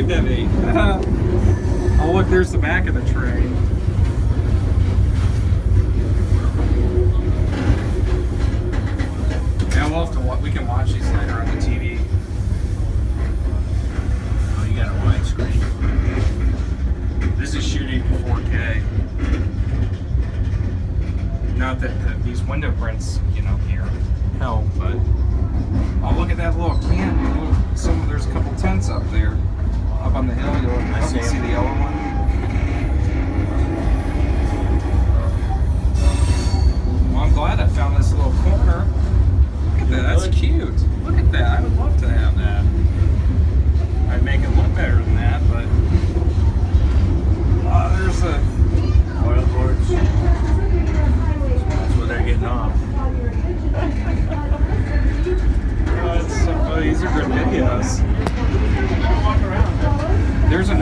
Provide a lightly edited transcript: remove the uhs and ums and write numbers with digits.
waved at me. Oh, look, there's the back of the train. Yeah, we'll have to we can watch these later on the TV. Oh, you got a widescreen. This is shooting 4K. Not that these window prints, you know, here help, but oh, look at that little camp. There's a couple tents up there, up on the hill. I see see the yellow one. Well, I'm glad I found this little corner. Look at that. That's cute. Look at that. I would love to have that. I'd make it look better than that, but there's a Oil ports. That's where they're getting off. these are good videos. There's a